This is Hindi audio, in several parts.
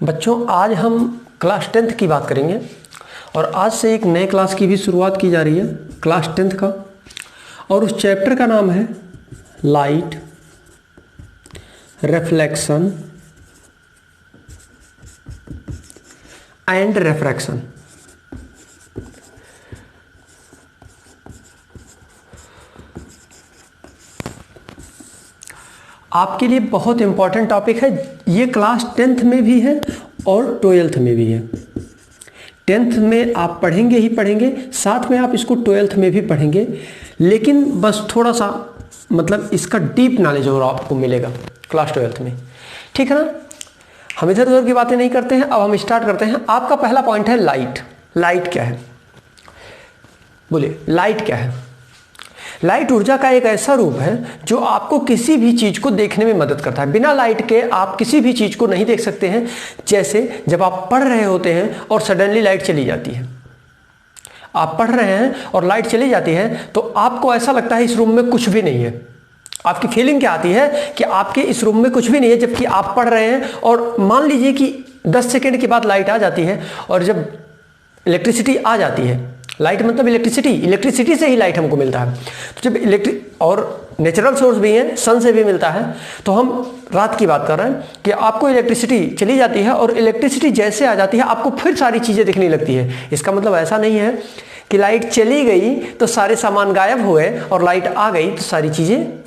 बच्चों, आज हम क्लास 10th की बात करेंगे और आज से एक नए क्लास की भी शुरुआत की जा रही है, क्लास 10th का। और उस चैप्टर का नाम है लाइट, रिफ्लेक्शन एंड रिफ्रैक्शन। आपके लिए बहुत इंपॉर्टेंट टॉपिक है। ये क्लास 10th में भी है और 12th में भी है। 10th में आप पढ़ेंगे ही पढ़ेंगे, साथ में आप इसको 12th में भी पढ़ेंगे, लेकिन बस थोड़ा सा मतलब इसका डीप नॉलेज और आपको मिलेगा क्लास 12th में। ठीक है ना। हम इधर उधर की बातें नहीं करते हैं, अब हम स्टार्ट करते हैं। आपका पहला पॉइंट है लाइट। लाइट क्या है? बोलिए, लाइट क्या है? लाइट ऊर्जा का एक ऐसा रूप है जो आपको किसी भी चीज को देखने में मदद करता है। बिना लाइट के आप किसी भी चीज को नहीं देख सकते हैं। जैसे जब आप पढ़ रहे होते हैं और सडनली लाइट चली जाती है, आप पढ़ रहे हैं और लाइट चली जाती है तो आपको ऐसा लगता है इस रूम में कुछ भी नहीं है। आपकी फीलिंग क्या आती है कि आपके इस रूम में कुछ भी नहीं है, जबकि आप पढ़ रहे हैं। और मान लीजिए कि 10 सेकेंड के बाद लाइट आ जाती है और जब इलेक्ट्रिसिटी आ जाती है, लाइट मतलब इलेक्ट्रिसिटी से ही लाइट हमको मिलता है। तो जब और नेचुरल सोर्स भी है, सन से भी मिलता है। तो हम रात की बात कर रहे हैं कि आपको इलेक्ट्रिसिटी चली जाती है और इलेक्ट्रिसिटी जैसे आ जाती है आपको फिर सारी चीज़ें दिखने लगती है। इसका मतलब ऐसा नहीं है कि लाइट चली गई तो सारे सामान गायब हुए और लाइट आ गई तो सारी चीज़ें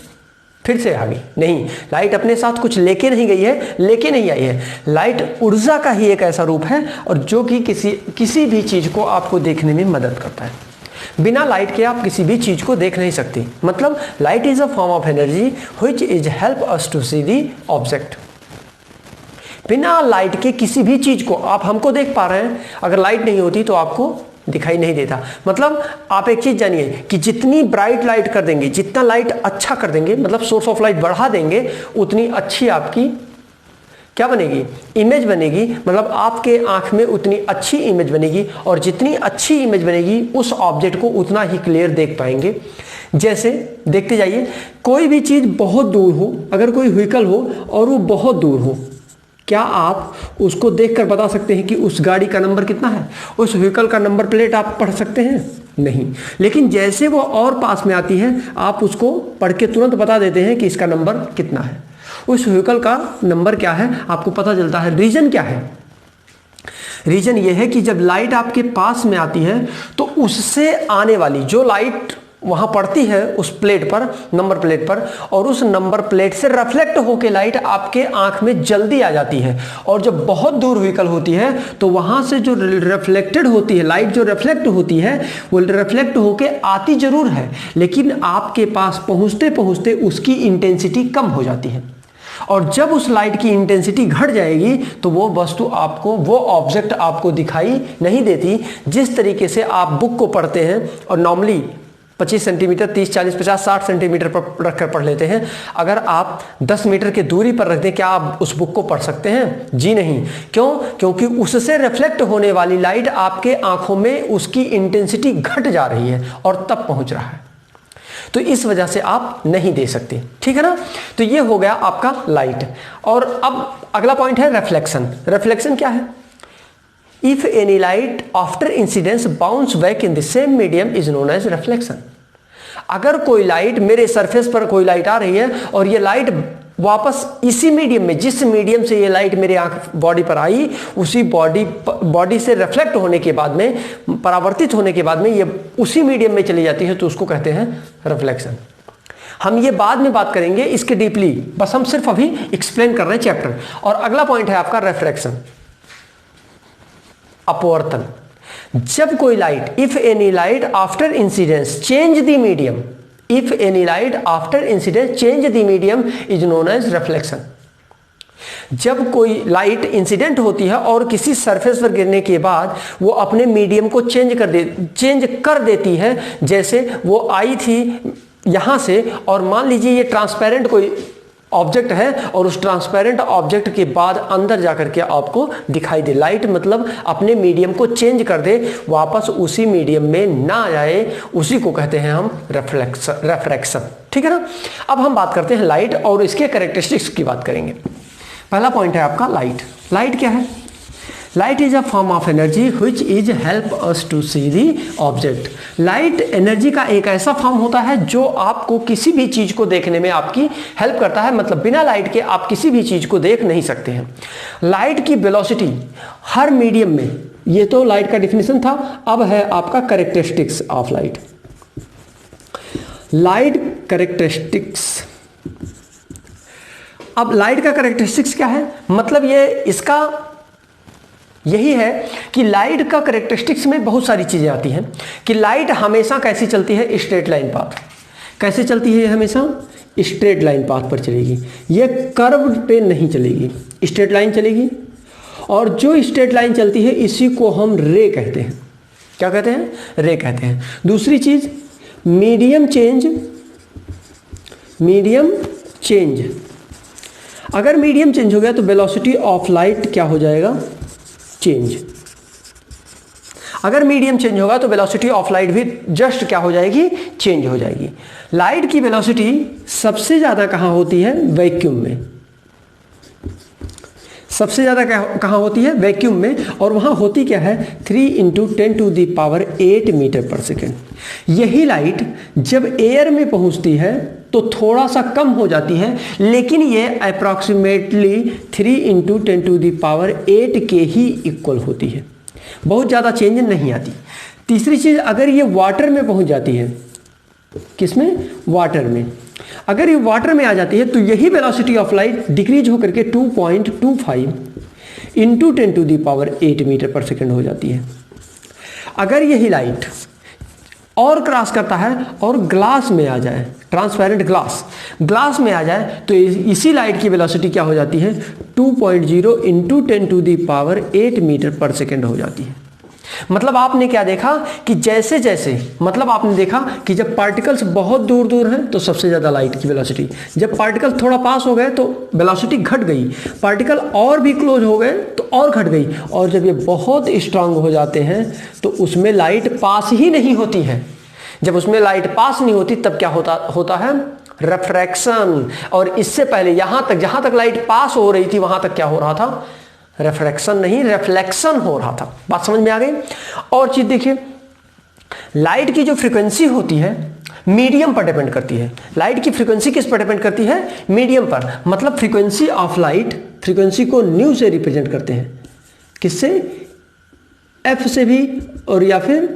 फिर से आ गई। नहीं, लाइट अपने साथ कुछ लेके नहीं गई है, लेके नहीं आई है। लाइट ऊर्जा का ही एक ऐसा रूप है और जो कि किसी भी चीज़ को आपको देखने में मदद करता है। बिना लाइट के आप किसी भी चीज़ को देख नहीं सकते। मतलब light is a form of energy which is help us to see the object. बिना लाइट के किसी भी चीज़ को आप हमको देख पा रहे हैं, अगर लाइट नहीं होती तो आपको दिखाई नहीं देता। मतलब आप एक चीज जानिए कि जितनी ब्राइट लाइट कर देंगे, जितना लाइट अच्छा कर देंगे, मतलब सोर्स ऑफ लाइट बढ़ा देंगे, उतनी अच्छी आपकी क्या बनेगी? इमेज बनेगी। मतलब आपके आंख में उतनी अच्छी इमेज बनेगी और जितनी अच्छी इमेज बनेगी उस ऑब्जेक्ट को उतना ही क्लियर देख पाएंगे। जैसे देखते जाइए, कोई भी चीज बहुत दूर हो, अगर कोई व्हीकल हो और वो बहुत दूर हो, क्या आप उसको देखकर बता सकते हैं कि उस गाड़ी का नंबर कितना है? उस व्हीकल का नंबर प्लेट आप पढ़ सकते हैं? नहीं। लेकिन जैसे वो और पास में आती है आप उसको पढ़ के तुरंत बता देते हैं कि इसका नंबर कितना है। उस व्हीकल का नंबर क्या है आपको पता चलता है। रीजन क्या है? रीजन ये है कि जब लाइट आपके पास में आती है तो उससे आने वाली जो लाइट वहां पड़ती है उस प्लेट पर, नंबर प्लेट पर, और उस नंबर प्लेट से रिफ्लेक्ट होकर लाइट आपके आंख में जल्दी आ जाती है। और जब बहुत दूर व्हीकल होती है तो वहां से जो रिफ्लेक्टेड होती है लाइट, जो रिफ्लेक्ट होती है वो रिफ्लेक्ट होकर आती जरूर है, लेकिन आपके पास पहुंचते पहुंचते उसकी इंटेंसिटी कम हो जाती है। और जब उस लाइट की इंटेंसिटी घट जाएगी तो वो वस्तु आपको, वो ऑब्जेक्ट आपको दिखाई नहीं देती। जिस तरीके से आप बुक को पढ़ते हैं और नॉर्मली 25 सेंटीमीटर, 30, 40, 50, 60 सेंटीमीटर पर रखकर पढ़ लेते हैं, अगर आप 10 मीटर की दूरी पर रख दें, क्या आप उस बुक को पढ़ सकते हैं? जी नहीं। क्यों? क्योंकि उससे रिफ्लेक्ट होने वाली लाइट आपके आंखों में उसकी इंटेंसिटी घट जा रही है और तब पहुंच रहा है, तो इस वजह से आप नहीं दे सकते। ठीक है ना। तो ये हो गया आपका लाइट। और अब अगला पॉइंट है रिफ्लेक्शन। रिफ्लेक्शन क्या है? If any light after incidence bounce back in the same medium is known as reflection. अगर कोई लाइट, मेरे सरफेस पर कोई लाइट आ रही है और ये लाइट वापस इसी मीडियम में, जिस मीडियम से ये लाइट मेरे आंख बॉडी पर आई, उसी बॉडी से रिफ्लेक्ट होने के बाद में, परावर्तित होने के बाद में ये उसी मीडियम में चली जाती है, तो उसको कहते हैं रिफ्लेक्शन। हम ये बाद में बात करेंगे इसके डीपली, बस हम सिर्फ अभी एक्सप्लेन कर रहे हैं चैप्टर। और अगला पॉइंट है आपका रिफ्रैक्शन, अपवर्तन। जब कोई light, if any light after incidence change the medium, if any light after incidence change the medium is known as reflection. जब कोई लाइट इंसिडेंट होती है और किसी सरफेस पर गिरने के बाद वो अपने मीडियम को चेंज कर देती है। जैसे वो आई थी यहां से और मान लीजिए ये ट्रांसपेरेंट कोई ऑब्जेक्ट है और उस ट्रांसपेरेंट ऑब्जेक्ट के बाद अंदर जाकर के आपको दिखाई दे। लाइट मतलब अपने मीडियम को चेंज कर दे, वापस उसी मीडियम में ना जाए, उसी को कहते हैं हम रिफ्रैक्शन। ठीक है ना। अब हम बात करते हैं लाइट और इसके कैरेक्टरिस्टिक्स की बात करेंगे। पहला पॉइंट है आपका लाइट। लाइट क्या है? Light is a form of energy which is help us to see the object. Light energy का एक ऐसा फॉर्म होता है जो आपको किसी भी चीज को देखने में आपकी हेल्प करता है, मतलब बिना लाइट के आप किसी भी चीज को देख नहीं सकते हैं। लाइट की वेलोसिटी हर मीडियम में, ये तो लाइट का डिफिनेशन था, अब है आपका characteristics of light. Light characteristics, अब लाइट का कैरेक्टरिस्टिक्स क्या है, मतलब ये इसका यही है कि लाइट का कैरेक्टरिस्टिक्स में बहुत सारी चीजें आती हैं कि लाइट हमेशा कैसी चलती है, स्ट्रेट लाइन पाथ। कैसे चलती है, हमेशा स्ट्रेट लाइन पाथ पर चलेगी, ये कर्व पे नहीं चलेगी, स्ट्रेट लाइन चलेगी। और जो स्ट्रेट लाइन चलती है इसी को हम रे कहते हैं। क्या कहते हैं, रे कहते हैं। दूसरी चीज मीडियम चेंज, मीडियम चेंज, अगर मीडियम चेंज हो गया तो वेलोसिटी ऑफ लाइट क्या हो जाएगा, चेंज। अगर मीडियम चेंज होगा तो वेलोसिटी ऑफ लाइट भी जस्ट क्या हो जाएगी, चेंज हो जाएगी। लाइट की वेलोसिटी सबसे ज्यादा कहां होती है, वैक्यूम में। सबसे ज्यादा कहां होती है, वैक्यूम में। और वहां होती क्या है, 3 × 10⁸ मीटर पर सेकेंड। यही लाइट जब एयर में पहुंचती है तो थोड़ा सा कम हो जाती है, लेकिन ये अप्रॉक्सीमेटली 3 × 10⁸ के ही इक्वल होती है, बहुत ज़्यादा चेंज नहीं आती। तीसरी चीज़, अगर ये वाटर में पहुंच जाती है, किसमें, वाटर में, अगर ये वाटर में आ जाती है तो यही वेलोसिटी ऑफ लाइट डिक्रीज होकर के 2.25 × 10⁸ मीटर पर सेकेंड हो जाती है। अगर यही लाइट और क्रॉस करता है और ग्लास में आ जाए, ट्रांसपेरेंट ग्लास में आ जाए, तो इसी लाइट की वेलोसिटी क्या हो जाती है, 2.0 × 10⁸ मीटर पर सेकेंड हो जाती है। मतलब आपने क्या देखा कि जैसे जैसे, मतलब आपने देखा कि जब पार्टिकल्स बहुत दूर दूर हैं तो सबसे ज़्यादा लाइट की वेलोसिटी, जब पार्टिकल थोड़ा पास हो गए तो वेलोसिटी घट गई, पार्टिकल और भी क्लोज हो गए तो और घट गई, और जब ये बहुत स्ट्रांग हो जाते हैं तो उसमें लाइट पास ही नहीं होती है। जब उसमें लाइट पास नहीं होती तब क्या होता है, रिफ्रैक्शन। और इससे पहले जहां तक लाइट पास हो रही थी वहां तक क्या हो रहा था, रिफ्रैक्शन नहीं, रिफ्लेक्शन हो रहा था। बात समझ में आ गई। और चीज देखिए, लाइट की जो फ्रीक्वेंसी होती है मीडियम पर डिपेंड करती है। लाइट की फ्रीक्वेंसी किस पर डिपेंड करती है, मीडियम पर। मतलब फ्रीक्वेंसी ऑफ लाइट, फ्रीक्वेंसी को न्यू से रिप्रेजेंट करते हैं, किससे, एफ से भी, और या फिर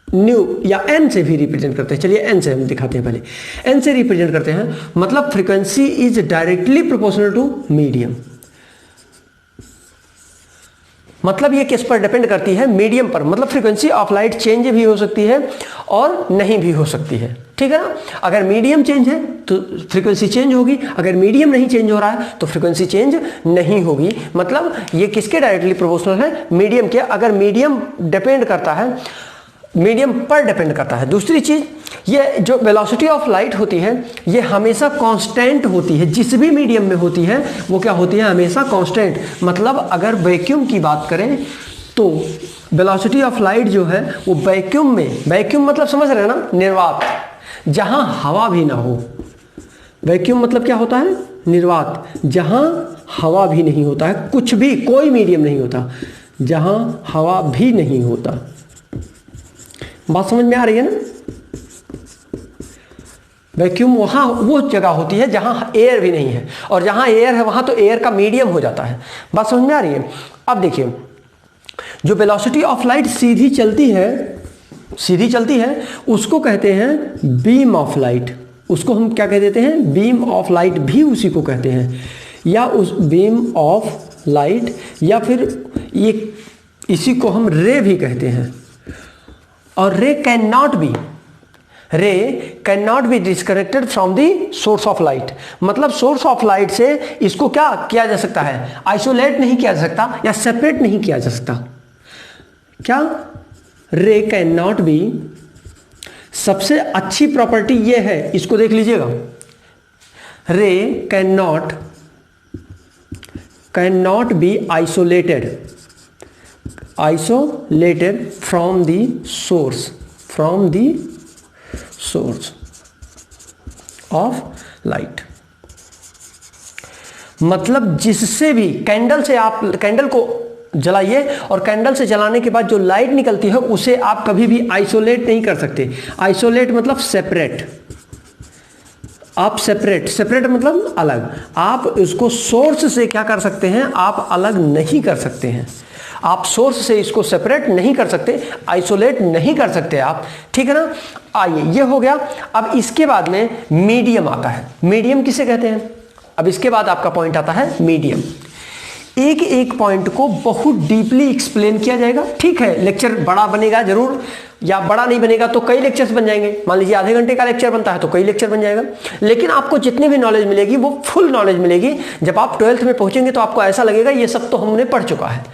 न्यू या एन से भी रिप्रेजेंट करते हैं। चलिए एन से हम दिखाते हैं, पहले एन से रिप्रेजेंट करते हैं। मतलब frequency is directly proportional to medium, मतलब ये किस पर डिपेंड करती है, मीडियम पर। मतलब फ्रीक्वेंसी ऑफ लाइट चेंज भी हो सकती है और नहीं भी हो सकती है, ठीक है ना। अगर मीडियम चेंज है तो फ्रीक्वेंसी चेंज होगी, अगर मीडियम नहीं चेंज हो रहा है तो फ्रीक्वेंसी चेंज नहीं होगी। मतलब ये किसके डायरेक्टली प्रोपोर्शनल है, मीडियम के। अगर मीडियम डिपेंड करता है, मीडियम पर डिपेंड करता है। दूसरी चीज, ये जो वेलोसिटी ऑफ लाइट होती है ये हमेशा कांस्टेंट होती है, जिस भी मीडियम में होती है वो क्या होती है, हमेशा कांस्टेंट। मतलब अगर वैक्यूम की बात करें तो वेलोसिटी ऑफ लाइट जो है वो वैक्यूम में, वैक्यूम मतलब समझ रहे हैं ना, निर्वात, जहां हवा भी ना हो। वैक्यूम मतलब क्या होता है, निर्वात, जहां हवा भी नहीं होता है, कुछ भी, कोई मीडियम नहीं होता जहां हवा भी नहीं होता। बात समझ में आ रही है ना। वैक्यूम वहां वो जगह होती है जहां एयर भी नहीं है, और जहां एयर है वहां तो एयर का मीडियम हो जाता है। बात समझ में आ रही है। अब देखिए, जो वेलोसिटी ऑफ लाइट सीधी चलती है उसको कहते हैं बीम ऑफ लाइट। उसको हम क्या कह देते हैं, बीम ऑफ लाइट भी उसी को कहते हैं, या उस बीम ऑफ लाइट, या फिर ये इसी को हम रे भी कहते हैं। और रे can not be disconnected from the source of light. मतलब सोर्स ऑफ लाइट से इसको क्या किया जा सकता है, आइसोलेट नहीं किया जा सकता या सेपरेट नहीं किया जा सकता। क्या, रे कैन नॉट बी, सबसे अच्छी प्रॉपर्टी ये है, इसको देख लीजिएगा, रे can not be isolated from the source of light। मतलब जिससे भी कैंडल से आप कैंडल को जलाइए और कैंडल से जलाने के बाद जो लाइट निकलती है उसे आप कभी भी आइसोलेट नहीं कर सकते। आइसोलेट मतलब सेपरेट, आप सेपरेट मतलब अलग। आप उसको सोर्स से क्या कर सकते हैं, आप अलग नहीं कर सकते हैं। आप सोर्स से इसको सेपरेट नहीं कर सकते, आइसोलेट नहीं कर सकते आप, ठीक है ना। आइए, ये हो गया। अब इसके बाद में मीडियम आता है। मीडियम किसे कहते हैं? अब इसके बाद आपका पॉइंट आता है मीडियम। एक एक पॉइंट को बहुत डीपली एक्सप्लेन किया जाएगा, ठीक है। लेक्चर बड़ा बनेगा जरूर, या बड़ा नहीं बनेगा तो कई लेक्चर्स बन जाएंगे। मान लीजिए आधे घंटे का लेक्चर बनता है तो कई लेक्चर बन जाएगा, लेकिन आपको जितनी भी नॉलेज मिलेगी वो फुल नॉलेज मिलेगी। जब आप 12th में पहुंचेंगे तो आपको ऐसा लगेगा ये सब तो हमने पढ़ चुका है,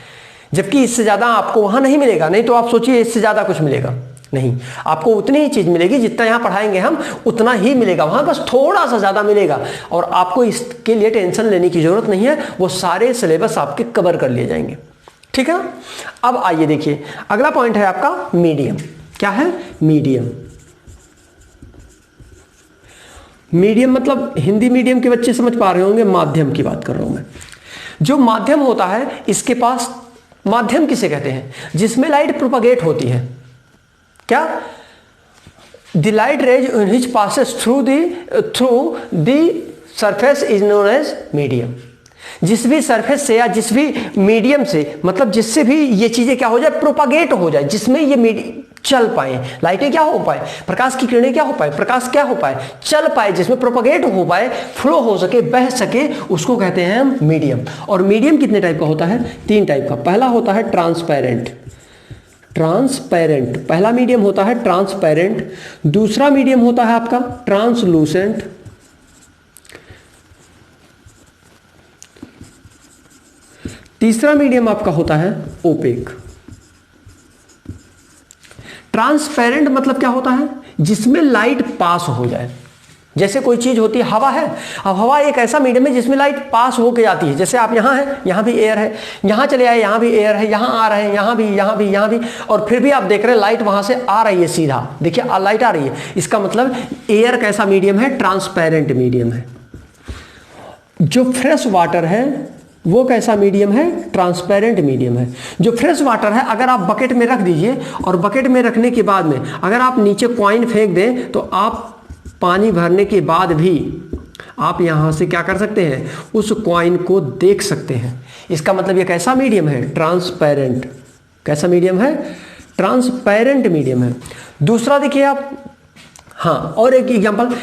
जबकि इससे ज़्यादा आपको वहाँ नहीं मिलेगा। नहीं तो आप सोचिए इससे ज़्यादा कुछ मिलेगा, नहीं, आपको उतनी ही चीज़ मिलेगी जितना यहाँ पढ़ाएंगे हम, उतना ही मिलेगा वहाँ, बस थोड़ा सा ज़्यादा मिलेगा। और आपको इसके लिए टेंशन लेने की ज़रूरत नहीं है, वो सारे सिलेबस आपके कवर कर लिए जाएंगे, ठीक है। अब आइए देखिए, अगला पॉइंट है आपका मीडियम। क्या है? मीडियम। मीडियम मतलब हिंदी मीडियम के बच्चे समझ पा रहे होंगे, माध्यम की बात कर रहा हूं मैं। जो माध्यम होता है, इसके पास माध्यम किसे कहते हैं? जिसमें लाइट प्रोपगेट होती है। क्या? The light rays which passes through the surface is known as medium. जिस भी सरफेस से या जिस भी मीडियम से, मतलब जिससे भी ये चीजें क्या हो जाए, प्रोपागेट हो जाए, जिसमें ये चल पाए, लाइटें क्या हो पाए, प्रकाश की किरणें क्या हो पाए, प्रकाश क्या हो पाए, चल पाए, जिसमें प्रोपागेट हो पाए, फ्लो हो सके, बह सके, उसको कहते हैं हम मीडियम। और मीडियम कितने टाइप का होता है? 3 टाइप का। पहला होता है ट्रांसपेरेंट। ट्रांसपेरेंट पहला मीडियम होता है ट्रांसपेरेंट। दूसरा मीडियम होता है आपका ट्रांसलूसेंट। तीसरा मीडियम आपका होता है ओपेक। ट्रांसपेरेंट मतलब क्या होता है? जिसमें लाइट पास हो जाए। जैसे कोई चीज होती है, हवा है। अब हवा एक ऐसा मीडियम है जिसमें लाइट पास होके आती है। जैसे आप यहाँ हैं, यहाँ भी एयर है, यहाँ चले आए, यहाँ भी एयर है, यहाँ आ रहे हैं, यहाँ भी, यहाँ भी, यहाँ भी, और फिर भी आप देख रहे हैं लाइट वहां से आ रही है सीधा। देखिए लाइट आ रही है, इसका मतलब एयर कैसा मीडियम है? ट्रांसपेरेंट मीडियम है। जो फ्रेश वाटर है वो कैसा मीडियम है? ट्रांसपेरेंट मीडियम है। जो फ्रेश वाटर है, अगर आप बकेट में रख दीजिए और बकेट में रखने के बाद में अगर आप नीचे कॉइन फेंक दें तो आप पानी भरने के बाद भी आप यहां से क्या कर सकते हैं? उस कॉइन को देख सकते हैं। इसका मतलब ये कैसा मीडियम है? ट्रांसपेरेंट। कैसा मीडियम है? ट्रांसपेरेंट मीडियम है। दूसरा देखिए आप, हाँ, और एक एग्जांपल,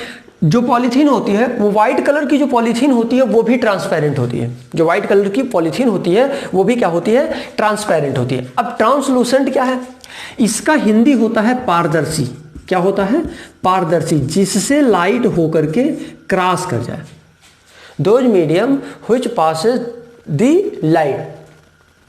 जो पॉलीथीन होती है, वो व्हाइट कलर की जो पॉलीथीन होती है वो भी ट्रांसपेरेंट होती है। जो व्हाइट कलर की पॉलीथीन होती है वो भी क्या होती है? ट्रांसपेरेंट होती है। अब ट्रांसलूसेंट क्या है? इसका हिंदी होता है पारदर्शी। क्या होता है? पारदर्शी, जिससे लाइट होकर के क्रॉस कर जाए। Those medium which passes the light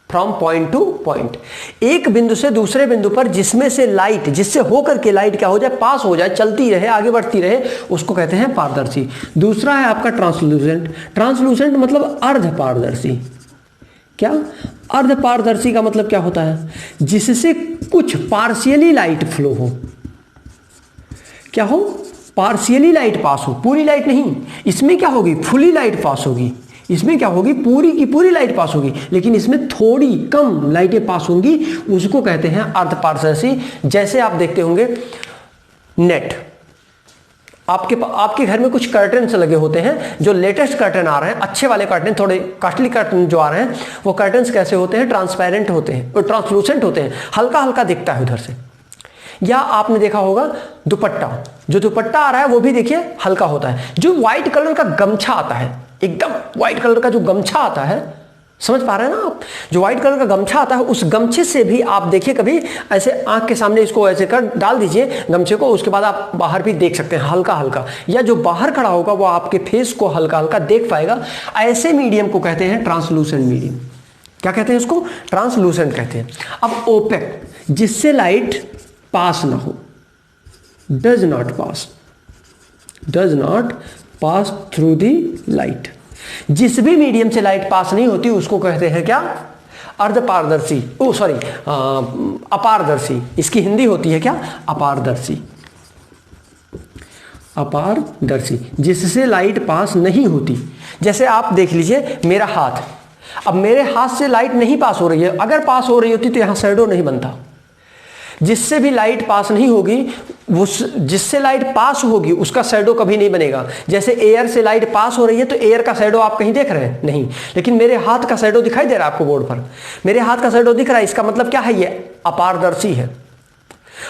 from point two point. एक बिंदु से दूसरे बिंदु पर जिसमें से लाइट, जिससे होकर के लाइट क्या हो जाए? पास हो जाए, चलती रहे, आगे बढ़ती रहे, उसको कहते हैं पारदर्शी। दूसरा है आपका ट्रांसलूसेंट। ट्रांसलूसेंट मतलब अर्ध पारदर्शी। क्या? अर्ध पारदर्शी का मतलब क्या होता है? जिससे कुछ पार्शियली लाइट फ्लो हो। क्या हो? पार्शियली लाइट पास हो, पूरी लाइट नहीं। इसमें क्या होगी? फुली लाइट पास होगी। इसमें क्या होगी? पूरी की पूरी लाइट पास होगी, लेकिन इसमें थोड़ी कम लाइटें पास होंगी, उसको कहते हैं अर्धपारदर्शी। जैसे आप देखते होंगे नेट, आपके घर में कुछ कर्टन्स लगे होते हैं, जो लेटेस्ट कर्टन आ रहे हैं, अच्छे वाले कर्टन, थोड़े कॉस्टली कर्टन जो आ रहे हैं, वो कर्टन्स कैसे होते हैं? ट्रांसपेरेंट होते हैं, और ट्रांसलूसेंट होते हैं, हल्का हल्का दिखता है उधर से। या आपने देखा होगा दुपट्टा, जो दुपट्टा आ रहा है वो भी देखिए हल्का होता है। जो व्हाइट कलर का गमछा आता है, एकदम व्हाइट कलर का जो गमछा आता है, समझ पा रहे हैं ना आप? जो व्हाइट कलर का गमछा आता है, उस गमछे से भी आप देखिए, कभी ऐसे आंख के सामने इसको ऐसे कर डाल दीजिए गमछे को, उसके बाद आप बाहर भी देख सकते हैं हल्का हल्का, या जो बाहर खड़ा होगा वो आपके फेस को हल्का हल्का देख पाएगा। ऐसे मीडियम को कहते हैं ट्रांसलूसेंट मीडियम। क्या कहते हैं उसको? ट्रांसलूसेंट कहते हैं। अब ओपेक, जिससे लाइट पास ना हो, does not pass through the light. जिस भी मीडियम से लाइट पास नहीं होती उसको कहते हैं क्या? अर्धपारदर्शी, अपारदर्शी। इसकी हिंदी होती है क्या? अपारदर्शी। अपारदर्शी, जिससे लाइट पास नहीं होती। जैसे आप देख लीजिए मेरा हाथ, अब मेरे हाथ से लाइट नहीं पास हो रही है, अगर पास हो रही होती तो यहां शैडो नहीं बनता। जिससे भी लाइट पास नहीं होगी, जिससे लाइट पास होगी उसका शैडो कभी नहीं बनेगा। जैसे एयर से लाइट पास हो रही है तो एयर का शैडो आप कहीं देख रहे हैं नहीं, लेकिन मेरे हाथ का शैडो दिखाई दे रहा है आपको बोर्ड पर, मेरे हाथ का शैडो दिख रहा है। इसका मतलब क्या है, ये अपारदर्शी है।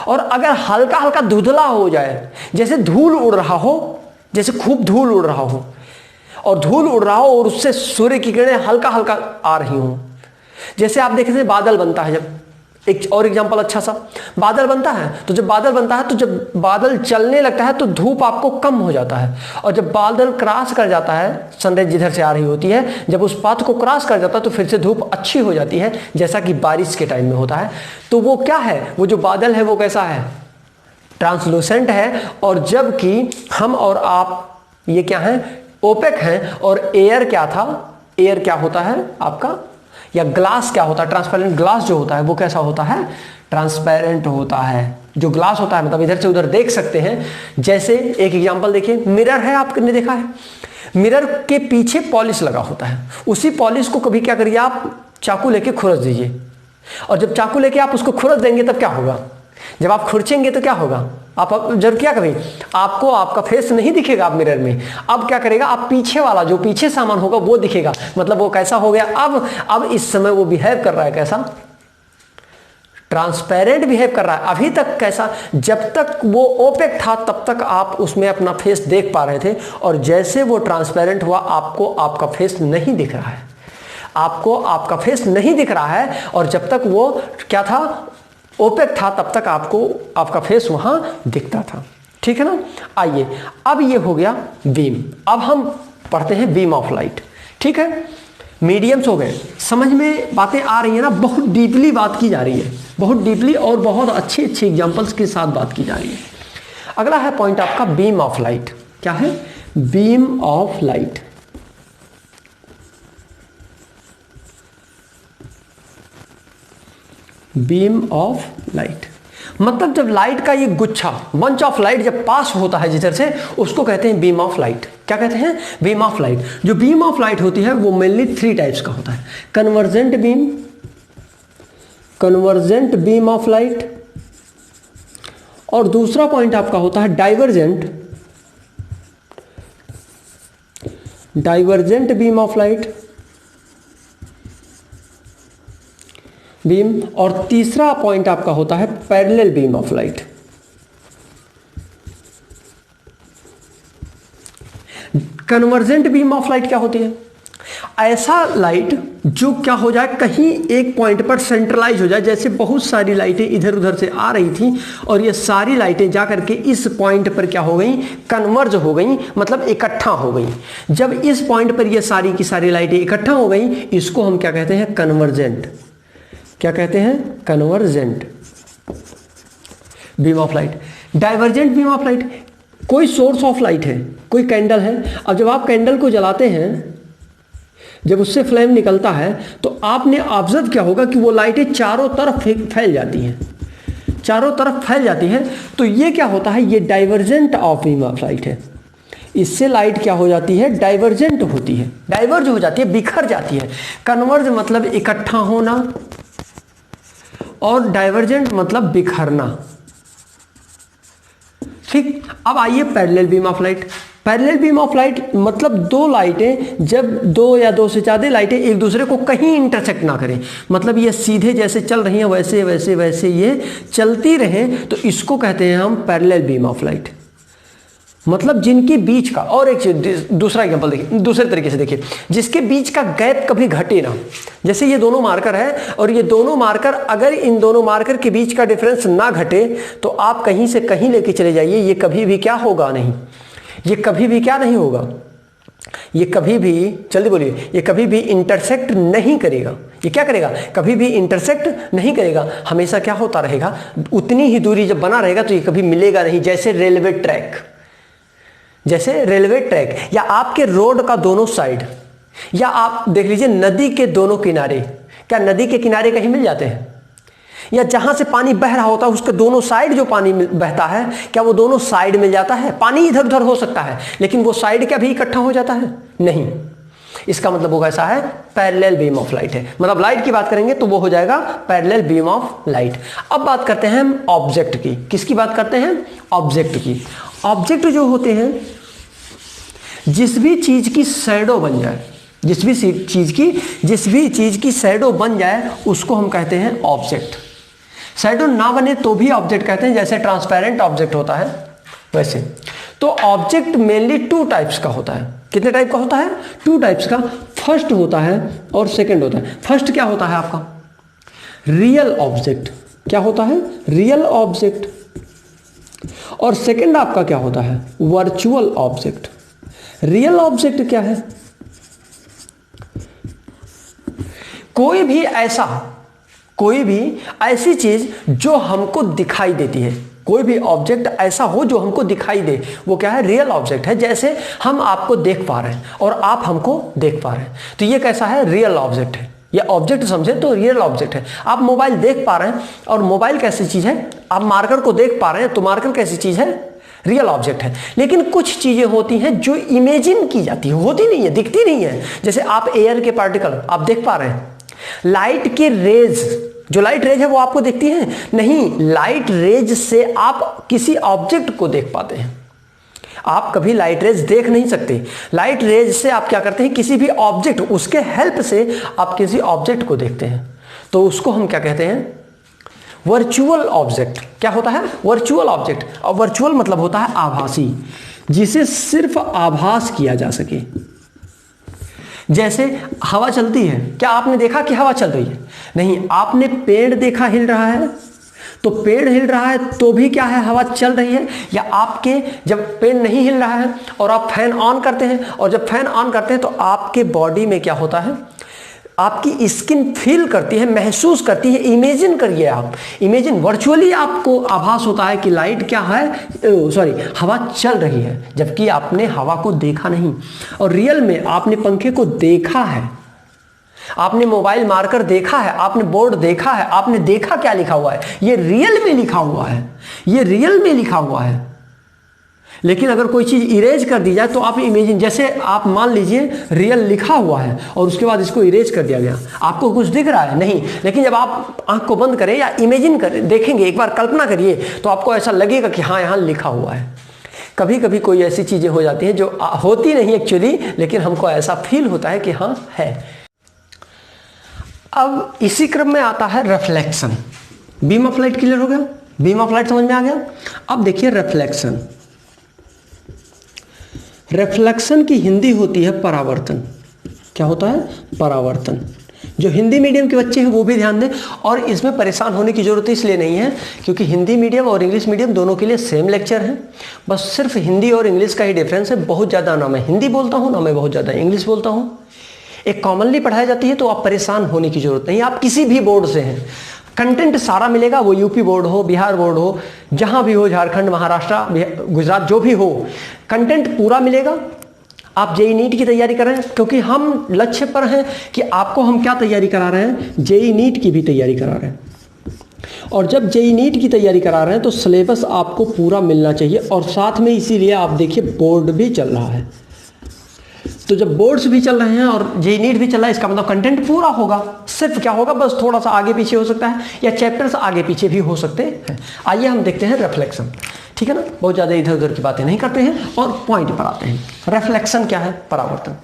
और अगर हल्का हल्का धुंधला हो जाए, जैसे धूल उड़ रहा हो, जैसे खूब धूल उड़ रहा हो और धूल उड़ रहा हो और उससे सूर्य की किरणें हल्का हल्का आ रही हो, जैसे आप देख रहे हैं बादल बनता है। जब एक और एग्जांपल अच्छा सा, बादल बनता है तो जब बादल बनता है तो जब बादल चलने लगता है तो धूप आपको कम हो जाता है, और जब बादल क्रॉस कर जाता है, सनराइज जिधर से आ रही होती है, जब उस पाथ को क्रॉस कर जाता है तो फिर से धूप अच्छी हो जाती है, जैसा कि बारिश के टाइम में होता है। तो वो क्या है, वो जो बादल है वो कैसा है, ट्रांसलूसेंट है। और जबकि हम और आप ये क्या है, ओपेक हैं। और एयर क्या था, एयर क्या होता है आपका, या ग्लास क्या होता है, ट्रांसपेरेंट ग्लास जो होता है वो कैसा होता है, ट्रांसपेरेंट होता है। जो ग्लास होता है मतलब इधर से उधर देख सकते हैं। जैसे एक एग्जांपल देखिए, मिरर है, आपने देखा है, मिरर के पीछे पॉलिश लगा होता है। उसी पॉलिश को कभी क्या करिए, आप चाकू लेके खुरच दीजिए, और जब चाकू लेके आप उसको खुरच देंगे तब क्या होगा, जब आप खुरचेंगे तो क्या होगा, आप जब क्या करें, आपको आपका फेस नहीं दिखेगा आप मिरर में। अब क्या करेगा, आप पीछे वाला जो पीछे सामान होगा वो दिखेगा। मतलब वो कैसा हो गया, अब इस समय वो बिहेव कर रहा है कैसा, ट्रांसपेरेंट बिहेव कर रहा है। अभी तक कैसा, जब तक वो ओपेक था तब तक आप उसमें अपना फेस देख पा रहे थे, और जैसे वो ट्रांसपेरेंट हुआ आपको आपका फेस नहीं दिख रहा है, आपको आपका फेस नहीं दिख रहा है। और जब तक वो क्या था, ओपेक था, तब तक आपको आपका फेस वहां दिखता था। ठीक है ना। आइए, अब ये हो गया बीम। अब हम पढ़ते हैं बीम ऑफ लाइट। ठीक है, मीडियम्स हो गए, समझ में बातें आ रही है ना, बहुत डीपली बात की जा रही है, बहुत डीपली और बहुत अच्छे अच्छे एग्जांपल्स के साथ बात की जा रही है। अगला है पॉइंट आपका बीम ऑफ लाइट। क्या है, beam of light. Beam of light मतलब जब लाइट का ये गुच्छा, बंच ऑफ लाइट जब पास होता है जिधर से, उसको कहते हैं बीम ऑफ लाइट। क्या कहते हैं, बीम ऑफ लाइट। जो बीम ऑफ लाइट होती है वो मेनली 3 टाइप्स का होता है, convergent beam, convergent beam of light, और दूसरा पॉइंट आपका होता है divergent, divergent beam of light beam, और तीसरा पॉइंट आपका होता है parallel beam of light. Convergent beam of light क्या होती है, ऐसा लाइट जो क्या हो जाए, कहीं एक पॉइंट पर सेंट्रलाइज हो जाए। जैसे बहुत सारी लाइटें इधर उधर से आ रही थी और ये सारी लाइटें जाकर के इस पॉइंट पर क्या हो गई, कन्वर्ज हो गई, मतलब इकट्ठा हो गई। जब इस पॉइंट पर ये सारी की सारी लाइटें इकट्ठा हो गई, इसको हम क्या कहते हैं, कन्वर्जेंट। क्या कहते हैं, convergent beam of light. Divergent beam of light, कोई सोर्स ऑफ लाइट है, कोई कैंडल है। अब जब आप कैंडल को जलाते हैं, जब उससे फ्लेम निकलता है तो आपने ऑब्जर्व किया होगा कि वो लाइटें चारों तरफ फैल जाती हैं, चारों तरफ फैल जाती हैं। तो ये क्या होता है, ये divergent of beam of light है। इससे लाइट क्या हो जाती है, डाइवर्जेंट होती है, डाइवर्ज हो जाती है, बिखर जाती है। कन्वर्ज मतलब इकट्ठा होना और डाइवर्जेंट मतलब बिखरना। ठीक, अब आइए parallel beam of light. Parallel beam of light मतलब दो लाइटें, जब दो या दो से ज़्यादा लाइटें एक दूसरे को कहीं इंटरसेक्ट ना करें, मतलब ये सीधे जैसे चल रही हैं वैसे वैसे वैसे ये चलती रहें, तो इसको कहते हैं हम पैरेलल बीम ऑफ लाइट। मतलब जिनके बीच का, और एक चीज दूसरा एग्जांपल देखिए, दूसरे तरीके से देखिए, जिसके बीच का गैप कभी घटे ना। जैसे ये दोनों मार्कर है और ये दोनों मार्कर, अगर इन दोनों मार्कर के बीच का डिफरेंस ना घटे तो आप कहीं से कहीं लेके चले जाइए, ये कभी भी क्या होगा नहीं, ये कभी भी क्या नहीं होगा, ये कभी भी, जल्दी बोलिए, ये कभी भी इंटरसेक्ट नहीं करेगा। ये क्या करेगा, कभी भी इंटरसेक्ट नहीं करेगा, हमेशा क्या होता रहेगा, उतनी ही दूरी जब बना रहेगा तो ये कभी मिलेगा नहीं। जैसे रेलवे ट्रैक, जैसे रेलवे ट्रैक, या आपके रोड का दोनों साइड, या आप देख लीजिए नदी के दोनों किनारे। क्या नदी के किनारे कहीं मिल जाते हैं? या जहां से पानी बह रहा होता है उसके दोनों साइड जो पानी बहता है, क्या वो दोनों साइड मिल जाता है? पानी इधर उधर हो सकता है, लेकिन वो साइड क्या भी इकट्ठा हो जाता है? नहीं। इसका मतलब वो कैसा है? पैरेलल बीम ऑफ लाइट है। मतलब लाइट की बात करेंगे तो वो हो जाएगा पैरेलल बीम ऑफ लाइट। अब बात करते हैं हम ऑब्जेक्ट की। किसकी बात करते हैं? ऑब्जेक्ट की। ऑब्जेक्ट जो होते हैं, जिस भी चीज की शैडो बन जाए, जिस भी चीज की शैडो बन जाए उसको हम कहते हैं ऑब्जेक्ट। शैडो ना बने तो भी ऑब्जेक्ट कहते हैं, जैसे ट्रांसपेरेंट ऑब्जेक्ट होता है वैसे। तो ऑब्जेक्ट मेनली 2 टाइप्स का होता है। कितने टाइप का होता है? 2 टाइप्स का। फर्स्ट होता है और सेकंड होता है। फर्स्ट क्या होता है आपका? Real object. क्या होता है? Real object. और सेकंड आपका क्या होता है? Virtual object. रियल ऑब्जेक्ट क्या है? कोई भी ऐसी चीज जो हमको दिखाई देती है। कोई भी ऑब्जेक्ट ऐसा हो जो हमको दिखाई दे, वो क्या है? रियल ऑब्जेक्ट है। जैसे हम आपको देख पा रहे हैं और आप हमको देख पा रहे हैं, तो ये कैसा है? रियल ऑब्जेक्ट है। ये ऑब्जेक्ट समझे तो रियल ऑब्जेक्ट है। आप मोबाइल देख पा रहे हैं, और मोबाइल कैसी चीज है? आप मार्कर को देख पा रहे हैं, तो मार्कर कैसी चीज है? रियल ऑब्जेक्ट है। लेकिन कुछ चीजें होती हैं जो इमेजिन की जाती है, होती नहीं है, दिखती नहीं है। जैसे आप एयर के पार्टिकल आप देख पा रहे हैं, लाइट के रेज, जो लाइट रेज है वो आपको दिखती है? नहीं, लाइट रेज से आप किसी ऑब्जेक्ट को देख पाते हैं। आप कभी लाइट रेज देख नहीं सकते। लाइट रेज से आप क्या करते हैं? किसी भी ऑब्जेक्ट, उसके हेल्प से आप किसी ऑब्जेक्ट को देखते हैं। तो उसको हम क्या कहते हैं? Virtual object. क्या होता है? Virtual object. और वर्चुअल मतलब होता है आभासी, जिसे सिर्फ आभास किया जा सके। जैसे हवा चलती है, क्या आपने देखा कि हवा चल रही है? नहीं। आपने पेड़ देखा हिल रहा है, तो पेड़ हिल रहा है तो भी क्या है? हवा चल रही है। या आपके जब पेड़ नहीं हिल रहा है और आप फैन ऑन करते हैं, और जब फैन ऑन करते हैं तो आपके बॉडी में क्या होता है? आपकी स्किन फील करती है, महसूस करती है। इमेजिन करिए आप, इमेजिन वर्चुअली आपको आभास होता है कि लाइट क्या है, हवा चल रही है, जबकि आपने हवा को देखा नहीं। और रियल में आपने पंखे को देखा है, आपने मोबाइल मार्कर देखा है, आपने बोर्ड देखा है, आपने देखा क्या लिखा हुआ है? ये रियल में लिखा हुआ है, ये रियल में लिखा हुआ है। लेकिन अगर कोई चीज इरेज कर दी जाए तो आप इमेजिन, जैसे आप मान लीजिए रियल लिखा हुआ है और उसके बाद इसको इरेज कर दिया गया, आपको कुछ दिख रहा है? नहीं। लेकिन जब आप आंख को बंद करें या इमेजिन करें, देखेंगे, एक बार कल्पना करिए, तो आपको ऐसा लगेगा कि हाँ, यहाँ लिखा हुआ है। कभी कभी कोई ऐसी चीजें हो जाती हैं जो होती नहीं एक्चुअली, लेकिन हमको ऐसा फील होता है कि हाँ है। अब इसी क्रम में आता है reflection. Beam of light clear हो गया? बीम ऑफ लाइट समझ में आ गया? अब देखिए रिफ्लेक्शन। रिफ्लेक्शन की हिंदी होती है परावर्तन। क्या होता है? परावर्तन। जो हिंदी मीडियम के बच्चे हैं वो भी ध्यान दें, और इसमें परेशान होने की जरूरत इसलिए नहीं है क्योंकि हिंदी मीडियम और इंग्लिश मीडियम दोनों के लिए सेम लेक्चर है। बस सिर्फ हिंदी और इंग्लिश का ही डिफरेंस है। बहुत ज़्यादा ना मैं हिंदी बोलता हूँ, ना मैं बहुत ज़्यादा इंग्लिश बोलता हूँ। एक कॉमनली पढ़ाई जाती है, तो आप परेशान होने की जरूरत नहीं। आप किसी भी बोर्ड से हैं, कंटेंट सारा मिलेगा, वो यूपी बोर्ड हो, बिहार बोर्ड हो, जहां भी हो, झारखंड, महाराष्ट्र, गुजरात, जो भी हो, कंटेंट पूरा मिलेगा। आप जेई नीट की तैयारी कर रहे हैं, क्योंकि हम लक्ष्य पर हैं कि आपको हम क्या तैयारी करा रहे हैं? जेई नीट की भी तैयारी करा रहे हैं। और जब जेई नीट की तैयारी करा रहे हैं तो सिलेबस आपको पूरा मिलना चाहिए, और साथ में इसीलिए आप देखिए बोर्ड भी चल रहा है। तो जब बोर्ड्स भी चल रहे हैं और जेई नीट भी चल रहा है, इसका मतलब कंटेंट पूरा होगा। सिर्फ क्या होगा? बस थोड़ा सा आगे पीछे हो सकता है, या चैप्टर्स आगे पीछे भी हो सकते हैं। आइए हम देखते हैं रिफ्लेक्शन। ठीक है ना? बहुत ज़्यादा इधर उधर की बातें नहीं करते हैं और पॉइंट पर आते हैं। रिफ्लेक्शन क्या है? परावर्तन।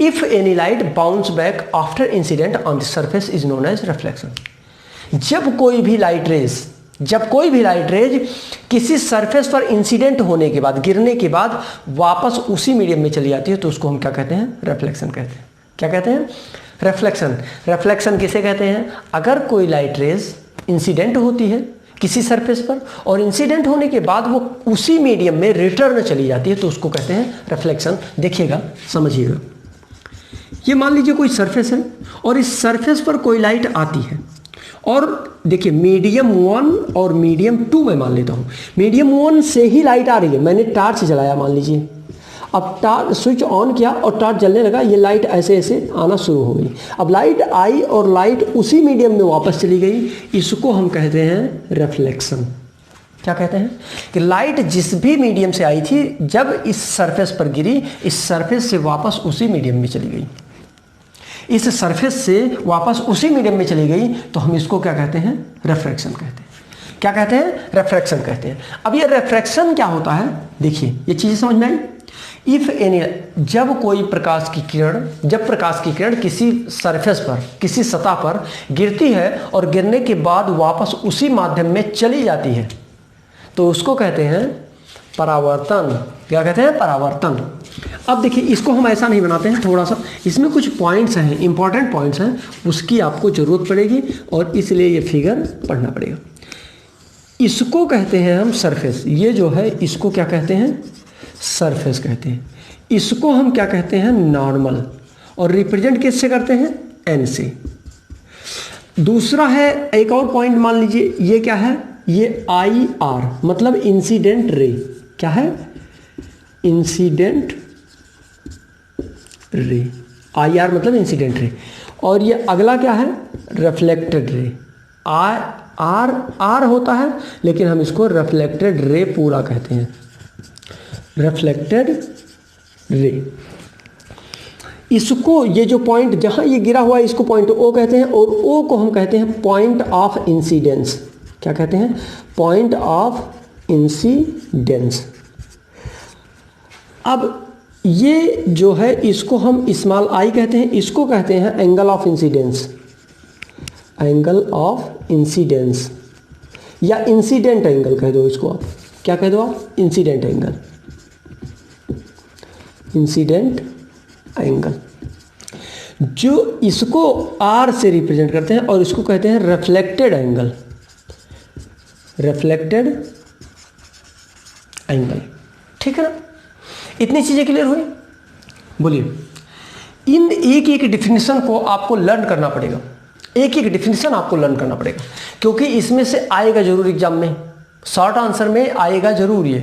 If any light bounce back after incident on the surface is known as reflection. जब कोई भी लाइट रेज किसी सरफेस पर इंसिडेंट होने के बाद, गिरने के बाद वापस उसी मीडियम में चली जाती है, तो उसको हम क्या कहते हैं? रिफ्लेक्शन कहते हैं। क्या कहते हैं? रिफ्लेक्शन। रिफ्लेक्शन किसे कहते हैं? अगर कोई लाइट रेज इंसिडेंट होती है किसी सरफेस पर, और इंसिडेंट होने के बाद वो उसी मीडियम में रिटर्न चली जाती है, तो उसको कहते हैं रिफ्लेक्शन। देखिएगा, समझिएगा। ये मान लीजिए कोई सरफेस है और इस सरफेस पर कोई लाइट आती है, और देखिए मीडियम 1 और मीडियम 2 में मान लेता हूँ। मीडियम 1 से ही लाइट आ रही है, मैंने टार्च जलाया मान लीजिए, अब टॉर्च स्विच ऑन किया और टॉर्च जलने लगा, ये लाइट ऐसे ऐसे आना शुरू हो गई। अब लाइट आई और लाइट उसी मीडियम में वापस चली गई, इसको हम कहते हैं रिफ्लेक्शन। क्या कहते हैं कि लाइट जिस भी मीडियम से आई थी, जब इस सरफेस पर गिरी, इस सरफेस से वापस उसी मीडियम में चली गई, इस सरफेस से वापस उसी मीडियम में चली गई, तो हम इसको क्या कहते हैं? रिफ्रैक्शन कहते हैं। क्या कहते हैं? रिफ्रैक्शन कहते हैं। अब ये रिफ्रैक्शन क्या होता है, देखिए ये चीज़ें समझ में आई। इफ एनी, जब प्रकाश की किरण किसी सरफेस पर, किसी सतह पर गिरती है और गिरने के बाद वापस उसी माध्यम में चली जाती है, तो उसको कहते हैं परावर्तन। क्या कहते हैं? परावर्तन। अब देखिए इसको हम ऐसा नहीं बनाते हैं, थोड़ा सा इसमें कुछ पॉइंट्स हैं, इंपॉर्टेंट पॉइंट्स हैं, उसकी आपको ज़रूरत पड़ेगी और इसलिए ये फिगर पढ़ना पड़ेगा। इसको कहते हैं हम सरफेस, ये जो है इसको क्या कहते हैं? सरफेस कहते हैं। इसको हम क्या कहते हैं? नॉर्मल। और रिप्रेजेंट किससे करते हैं? एन से। दूसरा है, एक और पॉइंट मान लीजिए, ये क्या है? ये आई आर मतलब इंसिडेंट रे। क्या है? Incident ray. आई आर मतलब इंसिडेंट रे। और ये अगला क्या है? Reflected ray. आर होता है, लेकिन हम इसको रिफ्लेक्टेड रे पूरा कहते हैं, रिफ्लेक्टेड रे। इसको, ये जो पॉइंट जहां ये गिरा हुआ है, इसको पॉइंट ओ कहते हैं, और ओ को हम कहते हैं पॉइंट ऑफ इंसिडेंस। क्या कहते हैं? Point of incidence. अब ये जो है इसको हम स्मॉल आई कहते हैं, इसको कहते हैं angle of incidence. Angle of incidence या इंसिडेंट एंगल कह दो इसको आप। क्या कह दो आप? Incident angle. इंसिडेंट एंगल, जो इसको आर से रिप्रेजेंट करते हैं, और इसको कहते हैं रिफ्लेक्टेड एंगल। रिफ्लेक्टेड एंगल, ठीक है ना? इतनी चीजें क्लियर हुई? बोलिए, इन एक एक डिफिनेशन को आपको लर्न करना पड़ेगा, एक एक डिफिनेशन आपको लर्न करना पड़ेगा, क्योंकि इसमें से आएगा जरूर एग्जाम में, शॉर्ट आंसर में आएगा जरूर ये,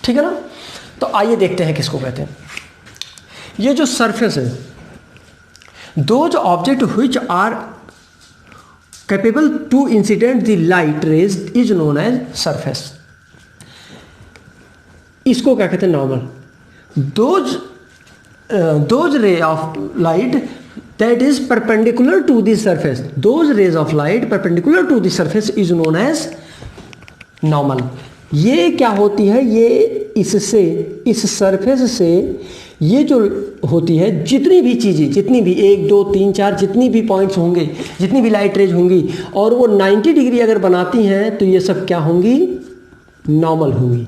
ठीक है ना? तो आइए देखते हैं किसको कहते हैं। ये जो सरफेस है, those object which are capable to incident the light rays is known as surface. इसको क्या कहते हैं? Normal. Those ray of light that is perpendicular to the surface, those rays of light perpendicular to the surface is known as normal। ये क्या होती है? ये इससे, इस सरफेस से ये जो होती है, जितनी भी चीज़ें, जितनी भी 1 2 3 4 जितनी भी पॉइंट्स होंगे, जितनी भी लाइट रेज होंगी, और वो 90 डिग्री अगर बनाती हैं, तो ये सब क्या होंगी? नॉर्मल होंगी।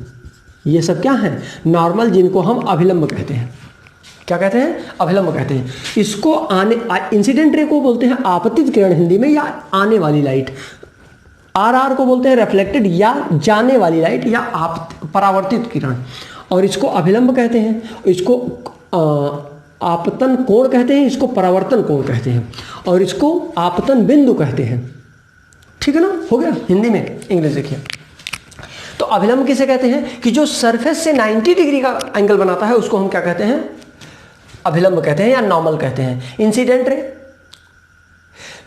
ये सब क्या है? नॉर्मल, जिनको हम अभिलंब कहते हैं। क्या कहते हैं? अभिलंब कहते हैं। इसको इंसिडेंट रे को बोलते हैं आपतित किरण हिंदी में, या आने वाली लाइट। आर को बोलते हैं रिफ्लेक्टेड या जाने वाली लाइट, या परावर्तित किरण। और इसको अभिलंब कहते हैं, इसको आपतन कोण कहते हैं, इसको परावर्तन कोण कहते हैं, और इसको आपतन बिंदु कहते हैं। ठीक है ना? हो गया हिंदी में। इंग्लिश देखिए, तो अभिलंब किसे कहते हैं? कि जो सरफेस से 90 डिग्री का एंगल बनाता है, उसको हम क्या कहते हैं? अभिलंब कहते हैं या नॉर्मल कहते हैं। इंसिडेंट रे,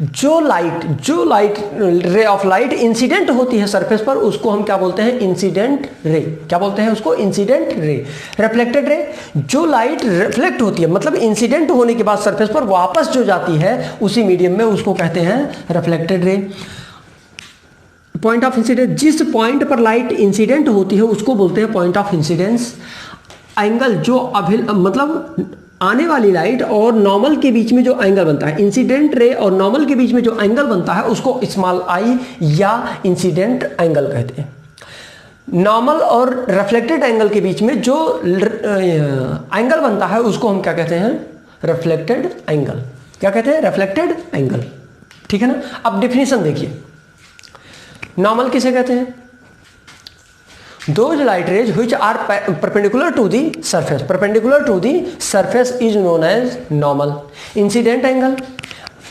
जो लाइट रे ऑफ लाइट इंसिडेंट होती है सरफेस पर, उसको हम क्या बोलते हैं? Incident ray. क्या बोलते हैं उसको? Incident ray. रिफ्लेक्टेड रे, जो लाइट रिफ्लेक्ट होती है, मतलब इंसिडेंट होने के बाद सरफेस पर वापस जो जाती है उसी मीडियम में, उसको कहते हैं reflected ray. Point of incidence, जिस पॉइंट पर लाइट इंसिडेंट होती है उसको बोलते हैं पॉइंट ऑफ इंसिडेंस। एंगल, जो मतलब आने वाली लाइट और नॉर्मल के बीच में जो एंगल बनता है, इंसिडेंट रे और नॉर्मल के बीच में जो एंगल बनता है, उसको स्मॉल आई या इंसिडेंट एंगल कहते हैं। नॉर्मल और रिफ्लेक्टेड एंगल के बीच में जो एंगल बनता है, उसको हम क्या कहते हैं? Reflected angle. क्या कहते हैं? Reflected angle. ठीक है ना? अब डिफिनेशन देखिए, नॉर्मल किसे कहते हैं? Those light rays which are perpendicular to the surface is known as normal। Incident angle,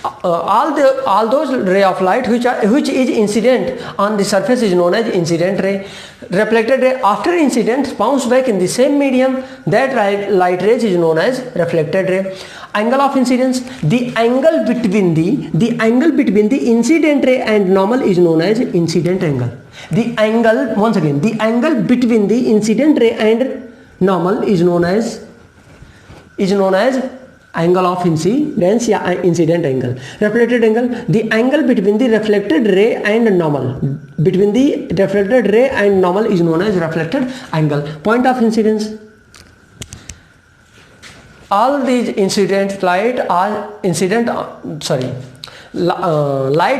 all those ray of light which is incident on the surface is known as incident ray. Reflected ray after incident bounce back in the same medium, that light rays is known as reflected ray. Angle of incidence, the angle between the incident ray and normal is known as incident angle. The angle, once again, the angle between the incident ray and normal is known as angle of incidence या incident angle. Reflected angle, the angle between the reflected ray and normal, is known as reflected angle. Point of incidence, all these light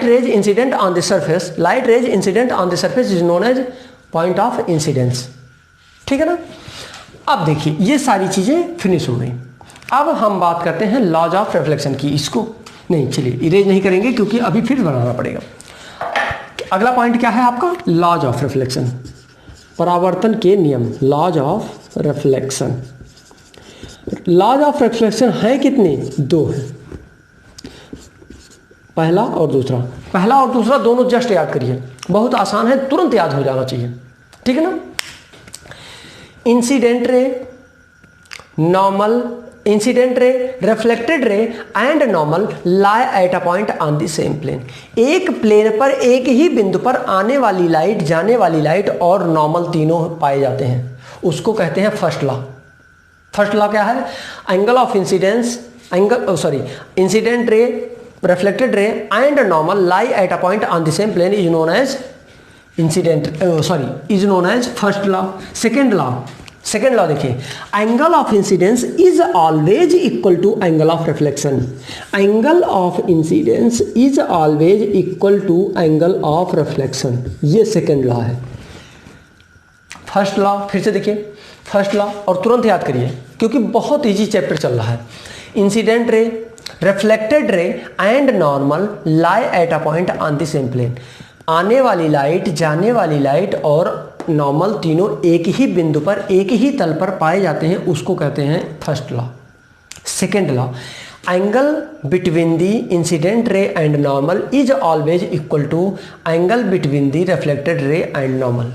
rays incident on the surface is known as point of incidence. ठीक है ना। अब देखिए ये सारी चीजें फिनिश हो गई। अब हम बात करते हैं लॉज ऑफ रिफ्लेक्शन की। इसको नहीं, चलिए इरेज नहीं करेंगे क्योंकि अभी फिर बनाना पड़ेगा। अगला पॉइंट क्या है आपका? लॉज ऑफ रिफ्लेक्शन, परावर्तन के नियम, laws of reflection. Laws of reflection है कितने? 2 है, पहला और दूसरा दोनों जस्ट याद करिए, बहुत आसान है, तुरंत याद हो जाना चाहिए, ठीक है ना। Incident ray, normal, incident ray, reflected ray and normal lie at a point on the same plane. एक प्लेन पर एक ही बिंदु पर आने वाली लाइट, जाने वाली लाइट और नॉर्मल तीनों पाए जाते हैं, उसको कहते हैं फर्स्ट लॉ। फर्स्ट लॉ क्या है? Angle of incidence, incident ray, reflected ray and normal lie at a point on the same plane is known as first law. Second law देखिए, angle of incidence is always equal to angle of reflection. Angle of incidence is always equal to angle of reflection. ये second law है। फर्स्ट लॉ फिर से देखिए, फर्स्ट लॉ और तुरंत याद करिए क्योंकि बहुत इजी चैप्टर चल रहा है। Incident ray, reflected ray and normal lie at a point on the same plane. आने वाली लाइट, जाने वाली लाइट और नॉर्मल तीनों एक ही बिंदु पर, एक ही तल पर पाए जाते हैं, उसको कहते हैं first law. Second law, angle between the incident ray and normal is always equal to angle between the reflected ray and normal.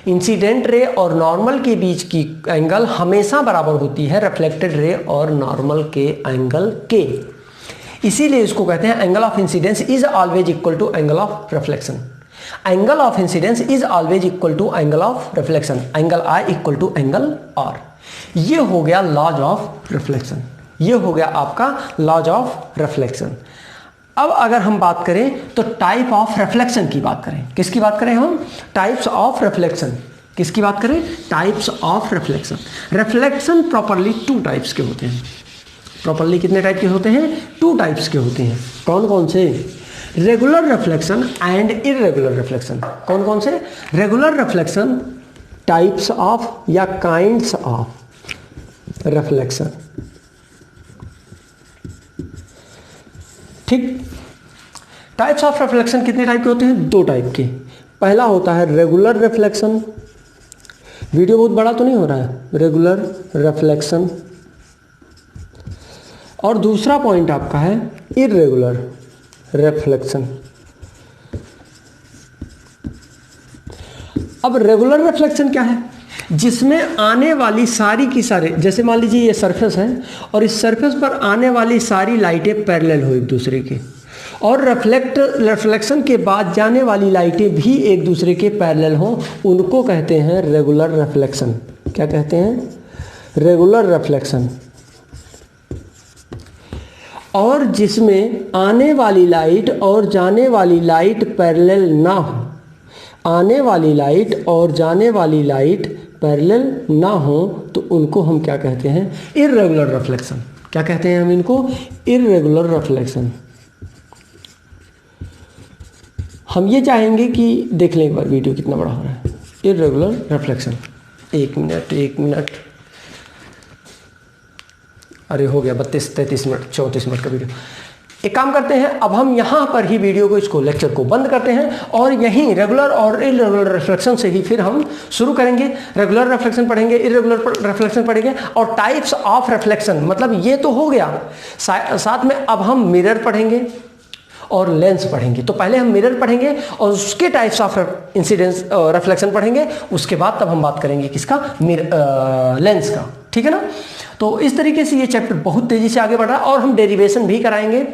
Incident ray और नॉर्मल के बीच की एंगल हमेशा बराबर होती है रिफ्लेक्टेड रे और नॉर्मल के एंगल के, इसीलिए इसको कहते हैं angle of incidence is always equal to angle of reflection. Angle of incidence is always equal to angle of reflection, angle I equal to angle R. ये हो गया लॉज ऑफ रिफ्लेक्शन, ये हो गया आपका लॉज ऑफ रिफ्लेक्शन। अब अगर हम बात करें तो टाइप ऑफ रिफ्लेक्शन की बात करें, किसकी बात करें हम? टाइप्स ऑफ रिफ्लेक्शन, किसकी बात करें? Types of reflection. Reflection properly 2 types के होते हैं। प्रॉपरली कितने टाइप के होते हैं? 2 टाइप्स के होते हैं। कौन कौन से? Regular reflection and irregular reflection. कौन कौन से? रेगुलर रिफ्लेक्शन, टाइप्स ऑफ या काइंड्स ऑफ रिफ्लेक्शन, ठीक। टाइप्स ऑफ रिफ्लेक्शन कितने टाइप के होते हैं? 2 टाइप के। पहला होता है रेगुलर रिफ्लेक्शन, वीडियो बहुत बड़ा तो नहीं हो रहा है, रेगुलर रिफ्लेक्शन। और दूसरा पॉइंट आपका है इररेगुलर रिफ्लेक्शन। अब रेगुलर रिफ्लेक्शन क्या है? जिसमें आने वाली सारी की सारी, जैसे मान लीजिए ये सरफेस है और इस सरफेस पर आने वाली सारी लाइटें पैरेलल हो एक दूसरे के, और रिफ्लेक्शन के बाद जाने वाली लाइटें भी एक दूसरे के पैरेलल हों, उनको कहते हैं रेगुलर रिफ्लेक्शन। क्या कहते हैं? Regular reflection. और जिसमें आने वाली लाइट और जाने वाली लाइट पैरेलल ना हो, आने वाली लाइट और जाने वाली लाइट पैरेलल ना हो, तो उनको हम क्या कहते हैं? Irregular reflection. क्या कहते हैं हम इनको? Irregular reflection. हम ये चाहेंगे कि देख लें एक बार वीडियो कितना बड़ा हो रहा है। इररेगुलर रिफ्लेक्शन, 1 मिनट, अरे हो गया 32-33 मिनट, 34 मिनट का वीडियो। एक काम करते हैं, अब हम यहाँ पर ही वीडियो को, इसको लेक्चर को बंद करते हैं और यहीं रेगुलर और इरेगुलर रिफ्लेक्शन से ही फिर हम शुरू करेंगे। रेगुलर रिफ्लेक्शन पढ़ेंगे, इरेगुलर रिफ्लेक्शन पढ़ेंगे और टाइप्स ऑफ रिफ्लेक्शन, मतलब ये तो हो गया। साथ में अब हम मिरर पढ़ेंगे और लेंस पढ़ेंगे। तो पहले हम मिरर पढ़ेंगे और उसके टाइप्स ऑफ इंसिडेंस रिफ्लेक्शन पढ़ेंगे, उसके बाद तब हम बात करेंगे किसका, लेंस का। ठीक है ना। तो इस तरीके से ये चैप्टर बहुत तेजी से आगे बढ़ रहा है और हम डेरिवेशन भी कराएंगे।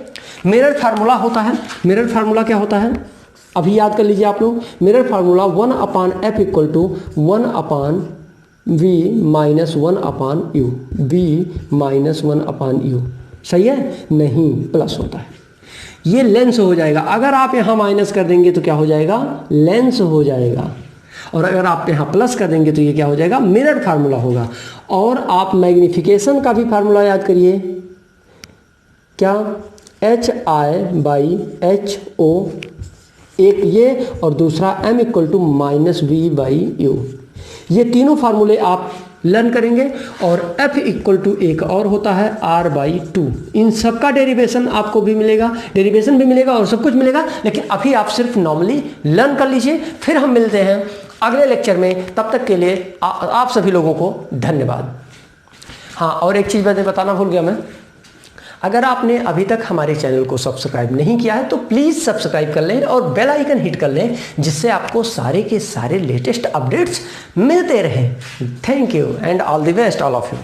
मिरर फार्मूला होता है, मिरर फार्मूला क्या होता है अभी याद कर लीजिए आप लोग। Mirror formula 1/f equal to 1/v minus 1/u, v minus 1/u। सही है, नहीं प्लस होता है। ये लेंस हो जाएगा, अगर आप यहाँ माइनस कर देंगे तो क्या हो जाएगा, लेंस हो जाएगा, और अगर आप यहाँ प्लस कर देंगे तो ये क्या हो जाएगा, मिरर फार्मूला होगा। और आप मैग्निफिकेशन का भी फार्मूला याद करिए, क्या, HI/HO, एक ये और दूसरा m equal to minus v/u। ये तीनों फार्मूले आप लर्न करेंगे। और f इक्वल टू एक और होता है r/2। इन सब का डेरिवेशन आपको भी मिलेगा, डेरिवेशन भी मिलेगा और सब कुछ मिलेगा, लेकिन अभी आप सिर्फ नॉर्मली लर्न कर लीजिए। फिर हम मिलते हैं अगले लेक्चर में, तब तक के लिए आप सभी लोगों को धन्यवाद। हाँ, और एक चीज़ मैंने बताना भूल गया मैं, अगर आपने अभी तक हमारे चैनल को सब्सक्राइब नहीं किया है तो प्लीज़ सब्सक्राइब कर लें और बेल आइकन हिट कर लें, जिससे आपको सारे के सारे लेटेस्ट अपडेट्स मिलते रहें। Thank you and all the best all of you.